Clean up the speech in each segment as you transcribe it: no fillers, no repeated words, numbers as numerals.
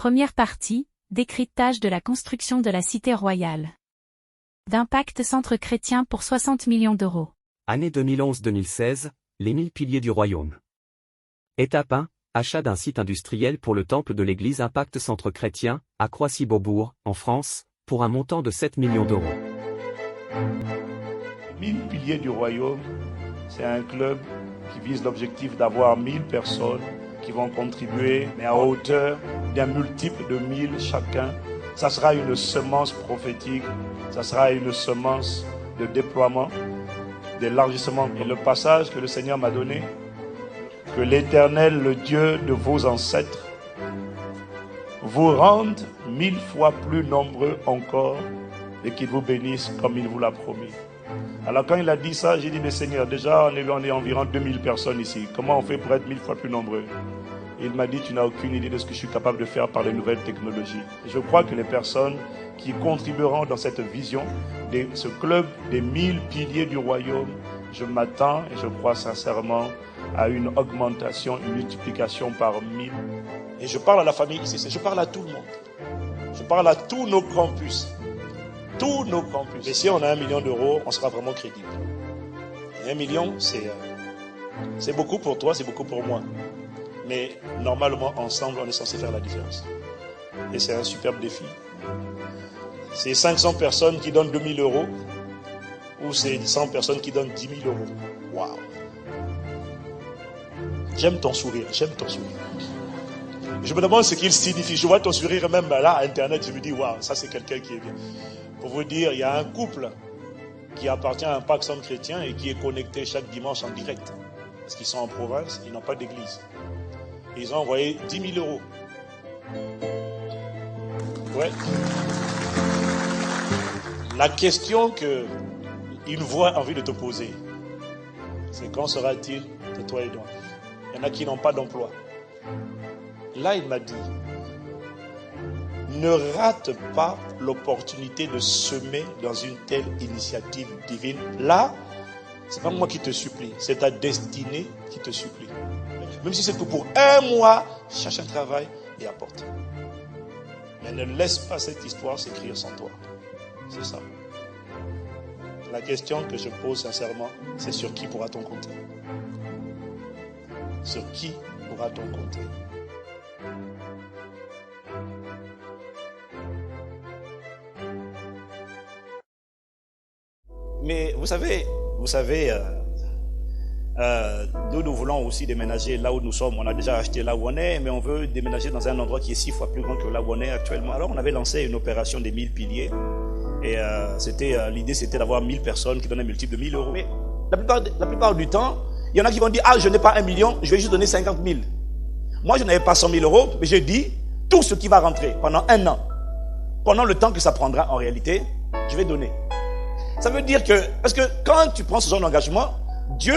Première partie, décryptage de la construction de la Cité Royale. D'Impact Centre Chrétien pour 60 millions d'euros. Année 2011-2016, les 1000 piliers du royaume. Étape 1, achat d'un site industriel pour le temple de l'église Impact Centre Chrétien, à Croissy-Beaubourg, en France, pour un montant de 7 millions d'euros. 1000 piliers du royaume, c'est un club qui vise l'objectif d'avoir 1000 personnes qui vont contribuer, mais à hauteur d'un multiple de 1000 chacun. Ça sera une semence prophétique, ça sera une semence de déploiement, d'élargissement. Et le passage que le Seigneur m'a donné, que l'Éternel, le Dieu de vos ancêtres, vous rende 1000 fois plus nombreux encore et qu'il vous bénisse comme il vous l'a promis. Alors quand il a dit ça, j'ai dit, mais Seigneur, déjà on est environ 2000 personnes ici. Comment on fait pour être 1000 fois plus nombreux? Et il m'a dit, tu n'as aucune idée de ce que je suis capable de faire par les nouvelles technologies. Et je crois que les personnes qui contribueront dans cette vision, de ce club des 1000 piliers du royaume, je m'attends et je crois sincèrement à une augmentation, une multiplication par 1000. Et je parle à la famille ICC, je parle à tout le monde. Je parle à tous nos campus. Tous nos campus. Et si on a 1 million d'euros, on sera vraiment crédible. Et 1 million, c'est beaucoup pour toi, c'est beaucoup pour moi. Mais normalement, ensemble, on est censé faire la différence. Et c'est un superbe défi. C'est 500 personnes qui donnent 2000 euros ou c'est 100 personnes qui donnent 10 000 euros. Waouh! J'aime ton sourire, j'aime ton sourire. Je me demande ce qu'il signifie. Je vois ton sourire même là, à Internet, je me dis, waouh, ça c'est quelqu'un qui est bien. Pour vous dire, il y a un couple qui appartient à Impact Centre Chrétien et qui est connecté chaque dimanche en direct. Parce qu'ils sont en province, ils n'ont pas d'église. Et ils ont envoyé 10 000 euros. Ouais. La question qu'une voix a envie de te poser, c'est quand sera-t-il de toi et moi? Il y en a qui n'ont pas d'emploi. Là, il m'a dit, ne rate pas l'opportunité de semer dans une telle initiative divine. Là, c'est pas moi qui te supplie, c'est ta destinée qui te supplie. Même si c'est que pour 1 mois, cherche un travail et apporte. Mais ne laisse pas cette histoire s'écrire sans toi. C'est ça. La question que je pose sincèrement, c'est sur qui pourra-t-on compter? Sur qui pourra-t-on compter? Mais vous savez, nous voulons aussi déménager là où nous sommes. On a déjà acheté là où on est, mais on veut déménager dans un endroit qui est 6 fois plus grand que là où on est actuellement. Alors on avait lancé une opération des 1000 piliers. Et l'idée c'était d'avoir 1000 personnes qui donnent un multiple de 1000 euros. Mais la plupart du temps, il y en a qui vont dire, ah, je n'ai pas 1 million, je vais juste donner 50 000. Moi, je n'avais pas 100 000 euros, mais j'ai dit, tout ce qui va rentrer pendant 1 an, pendant le temps que ça prendra en réalité, je vais donner. Ça veut dire que, parce que quand tu prends ce genre d'engagement, Dieu,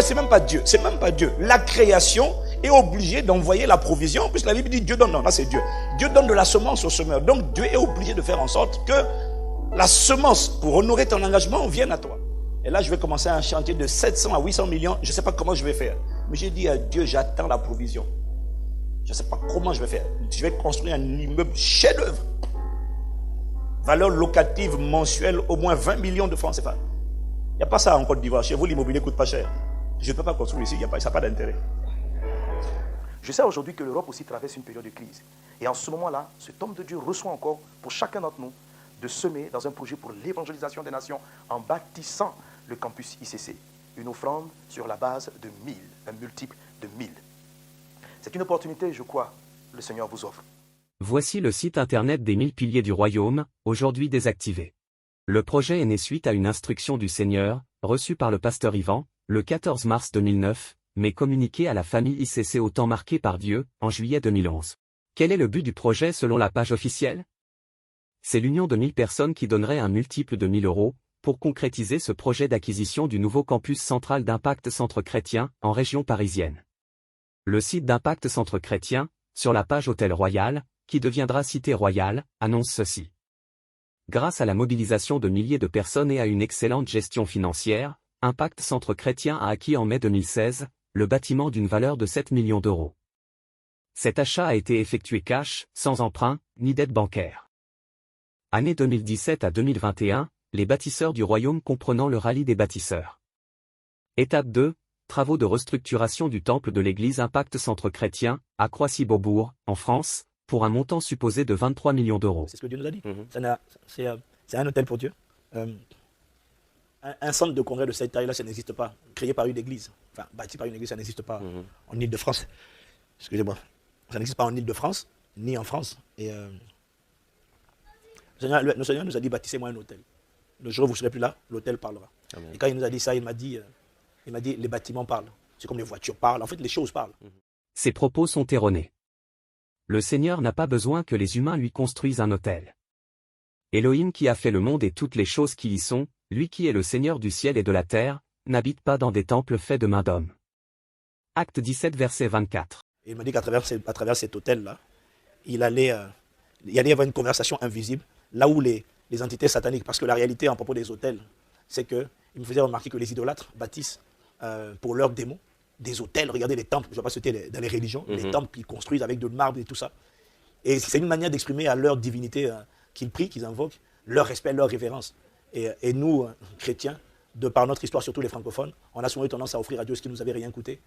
c'est même pas Dieu. La création est obligée d'envoyer la provision, puisque la Bible dit Dieu donne, non, là c'est Dieu. Dieu donne de la semence au semeur. Donc Dieu est obligé de faire en sorte que la semence, pour honorer ton engagement, vienne à toi. Et là, je vais commencer un chantier de 700 à 800 millions. Je ne sais pas comment je vais faire. Mais j'ai dit à Dieu, j'attends la provision. Je ne sais pas comment je vais faire. Je vais construire un immeuble chef-d'œuvre. Valeur locative mensuelle, au moins 20 millions de francs CFA. Il n'y a pas ça en Côte d'Ivoire. Chez vous, l'immobilier ne coûte pas cher. Je ne peux pas construire ici, ça n'a pas d'intérêt. Je sais aujourd'hui que l'Europe aussi traverse une période de crise. Et en ce moment-là, cet homme de Dieu reçoit encore, pour chacun d'entre nous, de semer dans un projet pour l'évangélisation des nations en bâtissant le campus ICC. Une offrande sur la base de 1000, un multiple de 1000. C'est une opportunité, je crois, le Seigneur vous offre. Voici le site internet des 1000 piliers du royaume, aujourd'hui désactivé. Le projet est né suite à une instruction du Seigneur, reçue par le pasteur Yvan, le 14 mars 2009, mais communiquée à la famille ICC au temps marqué par Dieu, en juillet 2011. Quel est le but du projet selon la page officielle? C'est l'union de 1000 personnes qui donnerait un multiple de 1000 euros, pour concrétiser ce projet d'acquisition du nouveau campus central d'Impact Centre Chrétien, en région parisienne. Le site d'Impact Centre Chrétien, sur la page Hôtel Royal, qui deviendra Cité Royale, annonce ceci. Grâce à la mobilisation de milliers de personnes et à une excellente gestion financière, Impact Centre Chrétien a acquis en mai 2016, le bâtiment d'une valeur de 7 millions d'euros. Cet achat a été effectué cash, sans emprunt, ni dette bancaire. Année 2017 à 2021, les bâtisseurs du royaume comprenant le rallye des bâtisseurs. Étape 2, travaux de restructuration du temple de l'église Impact Centre Chrétien, à Croissy-Beaubourg, en France, pour un montant supposé de 23 millions d'euros. C'est ce que Dieu nous a dit. C'est un hôtel pour Dieu. Un centre de congrès de cette taille-là, ça n'existe pas. Créé par une église, enfin bâti par une église, ça n'existe pas en Île-de-France. Excusez-moi. Ça n'existe pas en Île-de-France, ni en France. Et le Seigneur nous a dit, bâtissez-moi un hôtel. Le jour où vous ne serez plus là, l'hôtel parlera. Amen. Et quand il nous a dit ça, il m'a dit, les bâtiments parlent. C'est comme les voitures parlent. En fait, les choses parlent. Ces propos sont erronés. Le Seigneur n'a pas besoin que les humains lui construisent un hôtel. Elohim qui a fait le monde et toutes les choses qui y sont, lui qui est le Seigneur du ciel et de la terre, n'habite pas dans des temples faits de mains d'hommes. Acte 17, verset 24. Et il m'a dit qu'à travers cet hôtel-là, il allait y avoir une conversation invisible, là où les entités sataniques, parce que la réalité en propos des hôtels, c'est qu'il me faisait remarquer que les idolâtres bâtissent pour leurs démons des hôtels. Regardez les temples, je ne sais pas si c'était dans les religions, les temples qu'ils construisent avec de marbre et tout ça. Et c'est une manière d'exprimer à leur divinité qu'ils prient, qu'ils invoquent, leur respect, leur révérence. Et nous, chrétiens, de par notre histoire, surtout les francophones, on a souvent eu tendance à offrir à Dieu ce qui ne nous avait rien coûté,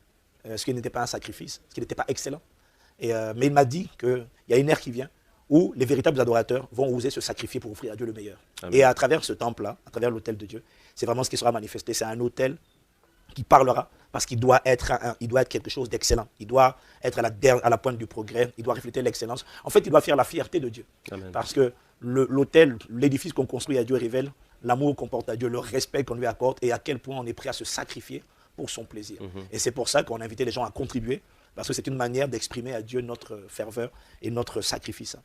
ce qui n'était pas un sacrifice, ce qui n'était pas excellent. Mais il m'a dit qu'il y a une ère qui vient où les véritables adorateurs vont oser se sacrifier pour offrir à Dieu le meilleur. Amen. Et à travers ce temple-là, à travers l'autel de Dieu, c'est vraiment ce qui sera manifesté. C'est un autel qui parlera parce qu'il doit être quelque chose d'excellent. Il doit être à la pointe du progrès. Il doit refléter l'excellence. En fait, il doit faire la fierté de Dieu. Amen. Parce que l'autel, l'édifice qu'on construit à Dieu révèle l'amour qu'on porte à Dieu, le respect qu'on lui accorde et à quel point on est prêt à se sacrifier pour son plaisir. Et c'est pour ça qu'on a invité les gens à contribuer, parce que c'est une manière d'exprimer à Dieu notre ferveur et notre sacrifice.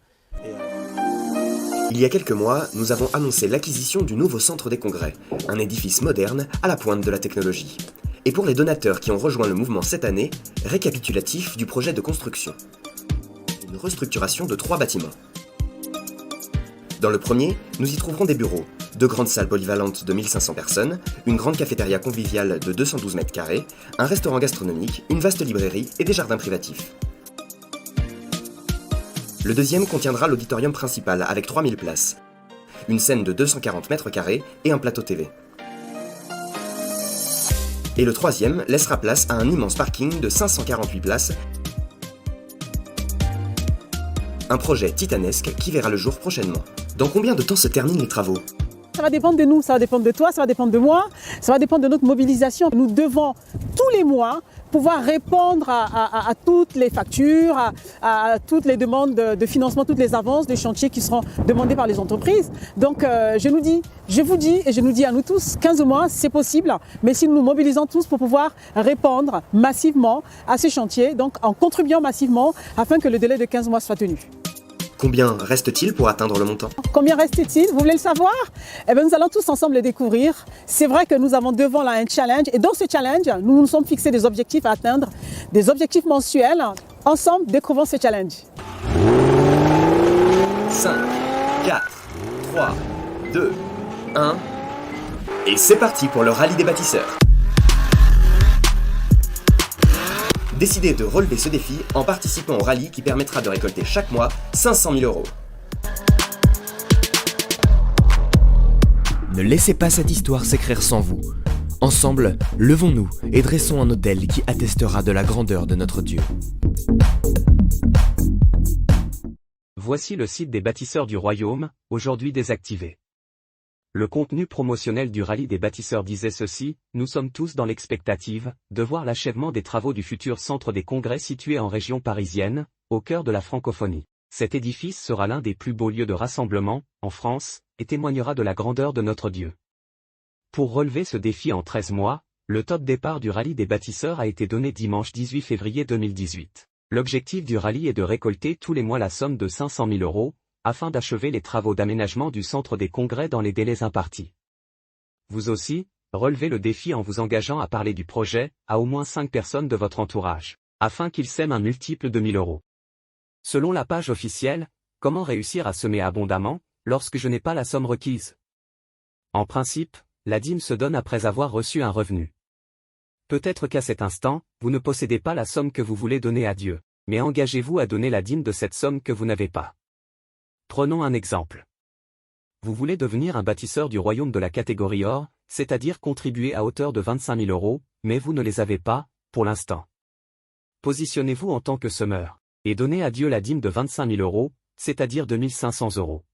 Il y a quelques mois, nous avons annoncé l'acquisition du nouveau centre des congrès, un édifice moderne à la pointe de la technologie. Et pour les donateurs qui ont rejoint le mouvement cette année, récapitulatif du projet de construction. Une restructuration de 3 bâtiments. Dans le premier, nous y trouverons des bureaux, 2 grandes salles polyvalentes de 1500 personnes, une grande cafétéria conviviale de 212 mètres carrés, un restaurant gastronomique, une vaste librairie et des jardins privatifs. Le deuxième contiendra l'auditorium principal avec 3000 places, une scène de 240 mètres carrés et un plateau TV. Et le troisième laissera place à un immense parking de 548 places, un projet titanesque qui verra le jour prochainement. Dans combien de temps se terminent les travaux ? Ça va dépendre de nous, ça va dépendre de toi, ça va dépendre de moi, ça va dépendre de notre mobilisation. Nous devons tous les mois pouvoir répondre à toutes les factures, à toutes les demandes de financement, toutes les avances des chantiers qui seront demandés par les entreprises. Donc je vous dis et je nous dis à nous tous, 15 mois c'est possible, mais si nous nous mobilisons tous pour pouvoir répondre massivement à ces chantiers, donc en contribuant massivement afin que le délai de 15 mois soit tenu. Combien reste-t-il pour atteindre le montant ? Combien reste-t-il ? Vous voulez le savoir ? Eh bien, nous allons tous ensemble le découvrir. C'est vrai que nous avons devant là un challenge. Et dans ce challenge, nous nous sommes fixés des objectifs à atteindre, des objectifs mensuels. Ensemble, découvrons ce challenge. 5, 4, 3, 2, 1. Et c'est parti pour le rallye des bâtisseurs. Décidez de relever ce défi en participant au rallye qui permettra de récolter chaque mois 500 000 €. Ne laissez pas cette histoire s'écrire sans vous. Ensemble, levons-nous et dressons un autel qui attestera de la grandeur de notre Dieu. Voici le site des bâtisseurs du royaume, aujourd'hui désactivé. Le contenu promotionnel du rallye des bâtisseurs disait ceci: nous sommes tous dans l'expectative de voir l'achèvement des travaux du futur centre des congrès situé en région parisienne, au cœur de la francophonie. Cet édifice sera l'un des plus beaux lieux de rassemblement, en France, et témoignera de la grandeur de notre Dieu. Pour relever ce défi en 13 mois, le top départ du rallye des bâtisseurs a été donné dimanche 18 février 2018. L'objectif du rallye est de récolter tous les mois la somme de 500 000 €, afin d'achever les travaux d'aménagement du centre des congrès dans les délais impartis. Vous aussi, relevez le défi en vous engageant à parler du projet à au moins 5 personnes de votre entourage, afin qu'ils sèment un multiple de 1000 €. Selon la page officielle, comment réussir à semer abondamment, lorsque je n'ai pas la somme requise? En principe, la dîme se donne après avoir reçu un revenu. Peut-être qu'à cet instant, vous ne possédez pas la somme que vous voulez donner à Dieu. Mais engagez-vous à donner la dîme de cette somme que vous n'avez pas. Prenons un exemple. Vous voulez devenir un bâtisseur du royaume de la catégorie or, c'est-à-dire contribuer à hauteur de 25 000 €, mais vous ne les avez pas, pour l'instant. Positionnez-vous en tant que semeur, et donnez à Dieu la dîme de 25 000 €, c'est-à-dire 2 500 €.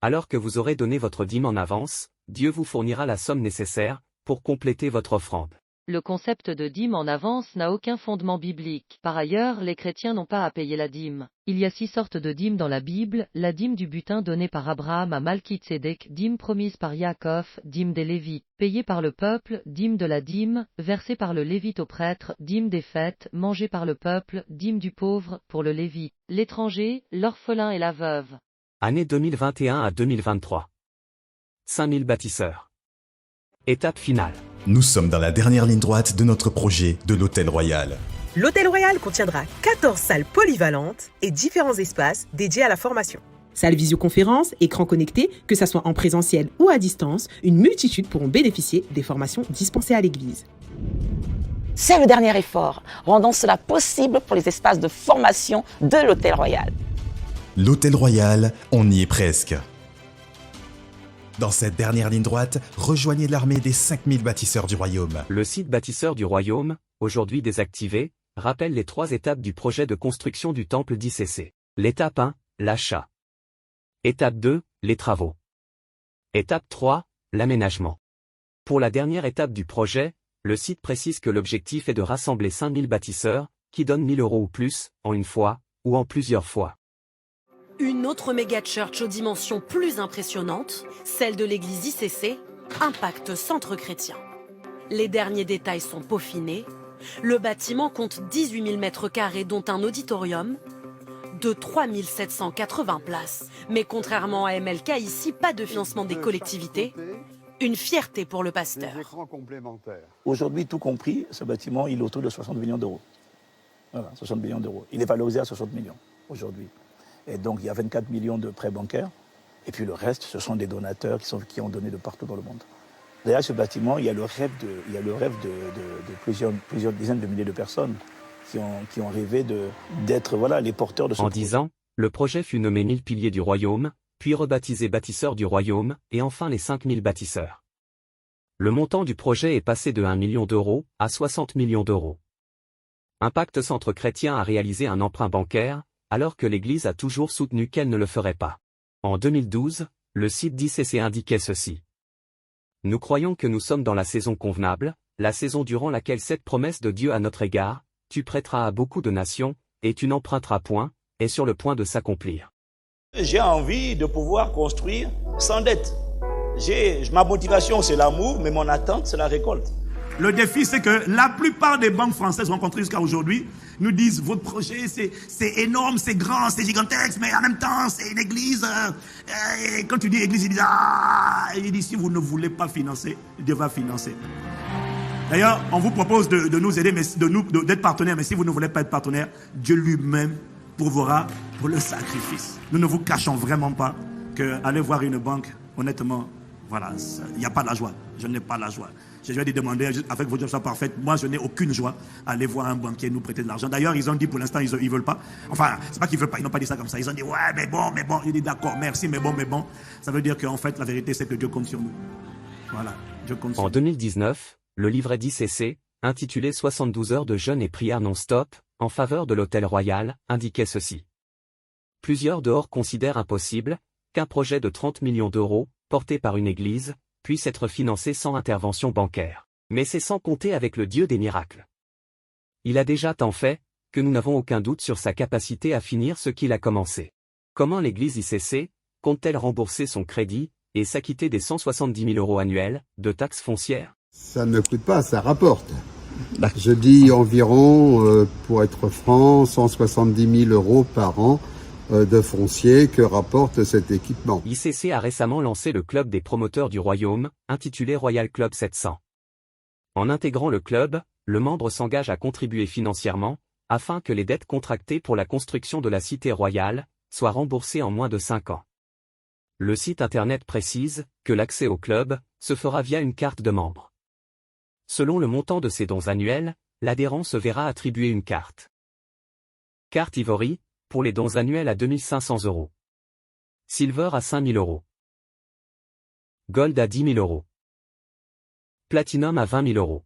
Alors que vous aurez donné votre dîme en avance, Dieu vous fournira la somme nécessaire, pour compléter votre offrande. Le concept de dîme en avance n'a aucun fondement biblique. Par ailleurs, les chrétiens n'ont pas à payer la dîme. Il y a 6 sortes de dîmes dans la Bible: la dîme du butin donnée par Abraham à Malki-Tsédek, dîme promise par Yaakov, dîme des Lévites, payée par le peuple, dîme de la dîme, versée par le Lévite au prêtre, dîme des fêtes, mangée par le peuple, dîme du pauvre, pour le Lévite, l'étranger, l'orphelin et la veuve. Année 2021 à 2023. 5000 bâtisseurs. Étape finale. Nous sommes dans la dernière ligne droite de notre projet de l'Hôtel Royal. L'Hôtel Royal contiendra 14 salles polyvalentes et différents espaces dédiés à la formation. Salles visioconférence, écrans connectés, que ce soit en présentiel ou à distance, une multitude pourront bénéficier des formations dispensées à l'Église. C'est le dernier effort, rendant cela possible pour les espaces de formation de l'Hôtel Royal. L'Hôtel Royal, on y est presque. Dans cette dernière ligne droite, rejoignez l'armée des 5000 bâtisseurs du Royaume. Le site bâtisseur du Royaume, aujourd'hui désactivé, rappelle les 3 étapes du projet de construction du temple d'ICC. L'étape 1, l'achat. Étape 2, les travaux. Étape 3, l'aménagement. Pour la dernière étape du projet, le site précise que l'objectif est de rassembler 5000 bâtisseurs, qui donnent 1 000 € ou plus, en une fois, ou en plusieurs fois. Une autre méga church aux dimensions plus impressionnantes, celle de l'église ICC, Impact Centre Chrétien. Les derniers détails sont peaufinés. Le bâtiment compte 18 000 m², dont un auditorium de 3 780 places. Mais contrairement à MLK, ici, pas de financement des collectivités. Une fierté pour le pasteur. Aujourd'hui, tout compris, ce bâtiment, il est autour de 60 millions d'euros. Voilà, 60 millions d'euros. Il est valorisé à 60 millions aujourd'hui. Et donc, il y a 24 millions de prêts bancaires. Et puis le reste, ce sont des donateurs qui ont donné de partout dans le monde. Derrière ce bâtiment, il y a le rêve de plusieurs dizaines de milliers de personnes qui ont rêvé d'être les porteurs de ce En projet. 10 ans, le projet fut nommé 1000 piliers du Royaume, puis rebaptisé bâtisseurs du Royaume, et enfin les 5000 bâtisseurs. Le montant du projet est passé de 1 million d'euros à 60 millions d'euros. Impact Centre Chrétien a réalisé un emprunt bancaire, alors que l'Église a toujours soutenu qu'elle ne le ferait pas. En 2012, le site d'ICC indiquait ceci. Nous croyons que nous sommes dans la saison convenable, la saison durant laquelle cette promesse de Dieu à notre égard, tu prêteras à beaucoup de nations, et tu n'emprunteras point, est sur le point de s'accomplir. J'ai envie de pouvoir construire sans dette. Ma motivation, c'est l'amour, mais mon attente, c'est la récolte. Le défi, c'est que la plupart des banques françaises rencontrées jusqu'à aujourd'hui nous disent votre projet, c'est énorme, c'est grand, c'est gigantesque, mais en même temps, c'est une église. Et quand tu dis église, ils disent si vous ne voulez pas financer, Dieu va financer. D'ailleurs, on vous propose de nous aider, d'être partenaires, mais si vous ne voulez pas être partenaire, Dieu lui-même pourvoira pour le sacrifice. Nous ne vous cachons vraiment pas qu'aller voir une banque, honnêtement, voilà, il n'y a pas la joie. Je n'ai pas la joie. Je vais lui demander, avec votre joie parfaite, moi je n'ai aucune joie à aller voir un banquier nous prêter de l'argent. D'ailleurs, ils ont dit pour l'instant, ils ne veulent pas. Enfin, c'est pas qu'ils veulent pas, ils n'ont pas dit ça comme ça. Ils ont dit, ouais, mais bon. Il dit, d'accord, merci, mais bon. Ça veut dire qu'en fait, la vérité, c'est que Dieu compte sur nous. Voilà, Dieu compte sur nous. En 2019, le livret d'ICC, intitulé 72 heures de jeûne et prière non-stop, en faveur de l'Hôtel Royal, indiquait ceci. Plusieurs dehors considèrent impossible qu'un projet de 30 millions d'euros, porté par une église, puisse être financé sans intervention bancaire. Mais c'est sans compter avec le Dieu des miracles. Il a déjà tant fait, que nous n'avons aucun doute sur sa capacité à finir ce qu'il a commencé. Comment l'église ICC compte-t-elle rembourser son crédit et s'acquitter des 170 000 € annuels de taxes foncières? Ça ne coûte pas, ça rapporte. Je dis environ, pour être franc, 170 000 € par an de foncier que rapporte cet équipement. ICC a récemment lancé le club des promoteurs du Royaume, intitulé Royal Club 700. En intégrant le club, le membre s'engage à contribuer financièrement, afin que les dettes contractées pour la construction de la cité royale soient remboursées en moins de 5 ans. Le site internet précise que l'accès au club se fera via une carte de membre. Selon le montant de ses dons annuels, l'adhérent se verra attribuer une carte. Carte Ivory, pour les dons annuels à 2500 €. Silver à 5000 €. Gold à 10 000 €. Platinum à 20 000 €.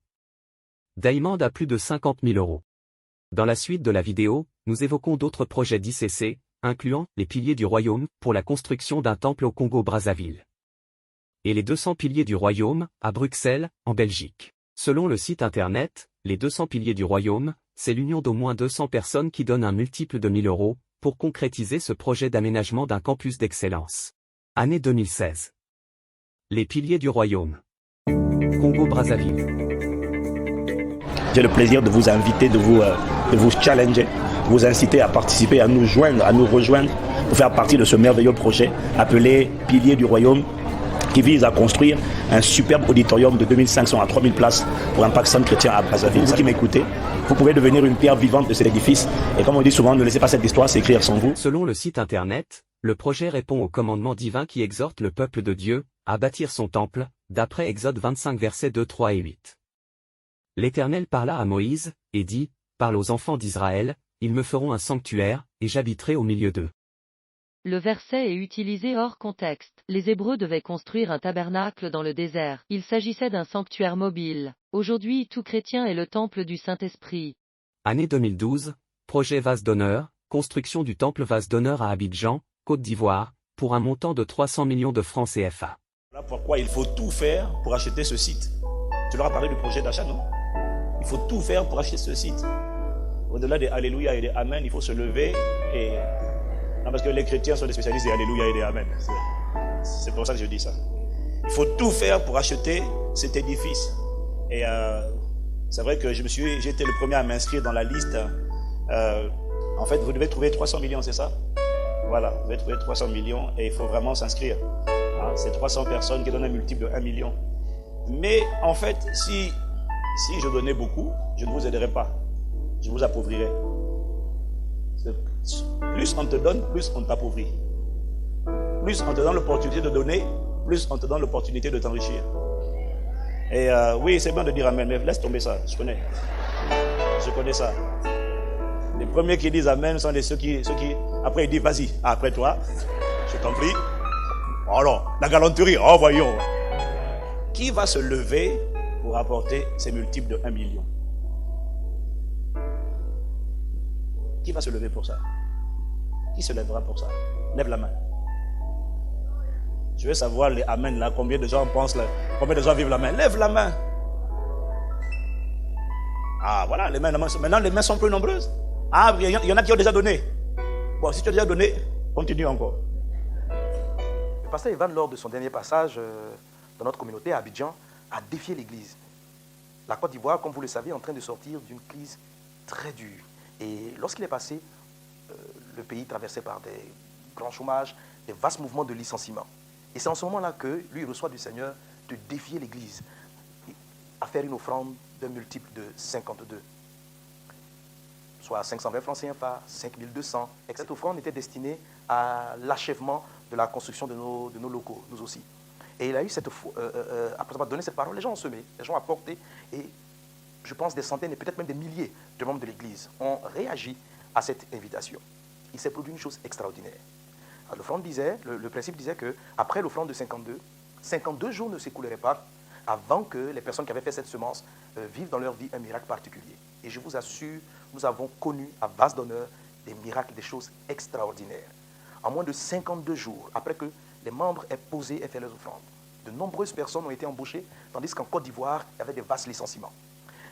Diamond à plus de 50 000 €. Dans la suite de la vidéo, nous évoquons d'autres projets d'ICC, incluant les piliers du royaume pour la construction d'un temple au Congo-Brazzaville. Et les 200 piliers du royaume, à Bruxelles, en Belgique. Selon le site internet, les 200 piliers du royaume, c'est l'union d'au moins 200 personnes qui donnent un multiple de 1000 € pour concrétiser ce projet d'aménagement d'un campus d'excellence. Année 2016. Les piliers du royaume. Congo-Brazzaville. J'ai le plaisir de vous inviter, de vous challenger, de vous inciter à participer, à nous joindre, à nous rejoindre pour faire partie de ce merveilleux projet appelé Piliers du Royaume, qui vise à construire un superbe auditorium de 2500 à 3000 places pour Impact Centre Chrétien à Brazzaville. Vous qui m'écoutez, vous pouvez devenir une pierre vivante de cet édifice. Et comme on dit souvent, ne laissez pas cette histoire s'écrire sans vous. Selon le site internet, le projet répond au commandement divin qui exhorte le peuple de Dieu à bâtir son temple, d'après Exode 25 versets 2, 3 et 8. L'Éternel parla à Moïse, et dit, « Parle aux enfants d'Israël, ils me feront un sanctuaire, et j'habiterai au milieu d'eux. » Le verset est utilisé hors contexte. Les Hébreux devaient construire un tabernacle dans le désert. Il s'agissait d'un sanctuaire mobile. Aujourd'hui, tout chrétien est le temple du Saint-Esprit. Année 2012, projet Vase d'honneur, construction du temple Vase d'honneur à Abidjan, Côte d'Ivoire, pour un montant de 300 millions de francs CFA. Voilà pourquoi il faut tout faire pour acheter ce site. Tu leur as parlé du projet d'achat, non? Il faut tout faire pour acheter ce site. Au-delà des Alléluia et des Amen, il faut se lever et... Non, parce que les chrétiens sont des spécialistes des Alléluia et des Amen. C'est pour ça que je dis ça. Il faut tout faire pour acheter cet édifice. Et c'est vrai que j'ai été le premier à m'inscrire dans la liste. En fait, vous devez trouver 300 millions, c'est ça? Voilà, vous devez trouver 300 millions et il faut vraiment s'inscrire. Hein, c'est 300 personnes qui donnent un multiple de 1 million. Mais en fait, si je donnais beaucoup, je ne vous aiderais pas. Je vous appauvrirais. Plus on te donne, plus on t'appauvrit. Plus on te donne l'opportunité de donner, plus on te donne l'opportunité de t'enrichir. Et oui, c'est bien de dire Amen, mais laisse tomber ça, je connais. Je connais ça. Les premiers qui disent Amen sont ceux qui après ils disent vas-y, après toi, je t'en prie. Alors, la galanterie, oh voyons. Qui va se lever pour apporter ces multiples de 1 million? Qui va se lever pour ça? Qui se lèvera pour ça? Lève la main. Je veux savoir les Amen là, combien de gens pensent là, combien de gens vivent la main? Lève la main. Ah voilà, les mains, maintenant les mains sont plus nombreuses. Ah, il y en a qui ont déjà donné. Bon, si tu as déjà donné, continue encore. Le pasteur Ivan, lors de son dernier passage dans notre communauté à Abidjan, a défié l'Église. La Côte d'Ivoire, comme vous le savez, est en train de sortir d'une crise très dure. Et lorsqu'il est passé, le pays traversé par des grands chômages, des vastes mouvements de licenciement. Et c'est en ce moment-là que lui reçoit du Seigneur de défier l'Église à faire une offrande d'un multiple de 52. Soit 520 francs CFA, 5200. Et cette offrande était destinée à l'achèvement de la construction de nos locaux, nous aussi. Et il a eu cette après avoir donné cette parole, les gens ont semé, les gens ont apporté, et je pense des centaines et peut-être même des milliers de membres de l'Église ont réagi à cette invitation. Il s'est produit une chose extraordinaire. L'offrande disait, le principe disait qu'après l'offrande de 52 jours ne s'écouleraient pas avant que les personnes qui avaient fait cette semence vivent dans leur vie un miracle particulier. Et je vous assure, nous avons connu à Vase d'honneur des miracles, des choses extraordinaires. En moins de 52 jours, après que les membres aient posé et fait leurs offrandes, de nombreuses personnes ont été embauchées, tandis qu'en Côte d'Ivoire, il y avait des vastes licenciements.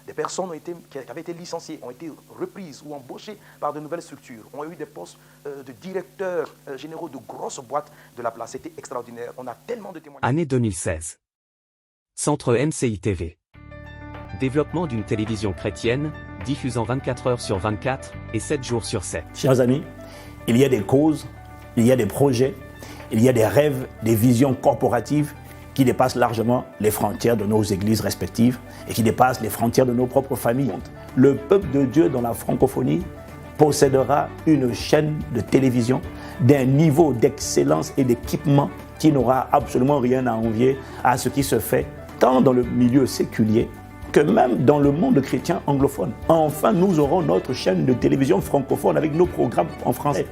Des personnes qui avaient été licenciées ont été reprises ou embauchées par de nouvelles structures, ont eu des postes de directeurs généraux de grosses boîtes de la place. C'était extraordinaire. On a tellement de témoignages. Année 2016. Centre MCI TV. Développement d'une télévision chrétienne, diffusant 24 heures sur 24 et 7 jours sur 7. Chers amis, il y a des causes, il y a des projets, il y a des rêves, des visions corporatives qui dépassent largement les frontières de nos églises respectives et qui dépassent les frontières de nos propres familles. Le peuple de Dieu dans la francophonie possédera une chaîne de télévision d'un niveau d'excellence et d'équipement qui n'aura absolument rien à envier à ce qui se fait tant dans le milieu séculier que même dans le monde chrétien anglophone, enfin nous aurons notre chaîne de télévision francophone avec nos programmes en français.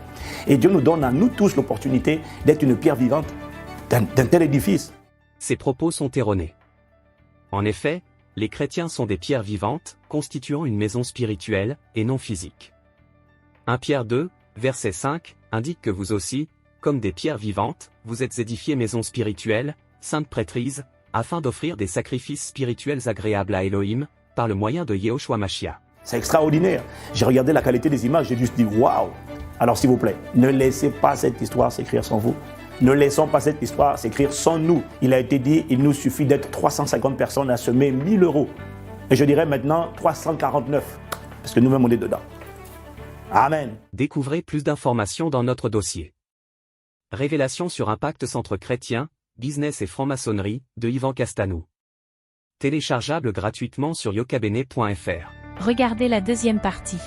Et Dieu nous donne à nous tous l'opportunité d'être une pierre vivante d'un tel édifice. Ces propos sont erronés. En effet, les chrétiens sont des pierres vivantes, constituant une maison spirituelle, et non physique. 1 Pierre 2, verset 5, indique que vous aussi, comme des pierres vivantes, vous êtes édifiés maison spirituelle, sainte prêtrise, afin d'offrir des sacrifices spirituels agréables à Elohim, par le moyen de Yehoshua Mashiach. C'est extraordinaire. J'ai regardé la qualité des images, j'ai juste dit waouh. Alors s'il vous plaît, ne laissez pas cette histoire s'écrire sans vous. Ne laissons pas cette histoire s'écrire sans nous. Il a été dit, il nous suffit d'être 350 personnes à semer 1000 €. Et je dirais maintenant 349, parce que nous-mêmes on est dedans. Amen. Découvrez plus d'informations dans notre dossier. Révélation sur Impact Centre Chrétien, Business et franc-maçonnerie, de Yvan Castanou. Téléchargeable gratuitement sur yokabene.fr. Regardez la deuxième partie.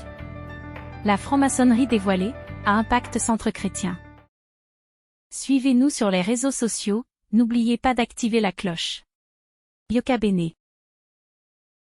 La franc-maçonnerie dévoilée, à Impact Centre Chrétien. Suivez-nous sur les réseaux sociaux, n'oubliez pas d'activer la cloche. Yokabene.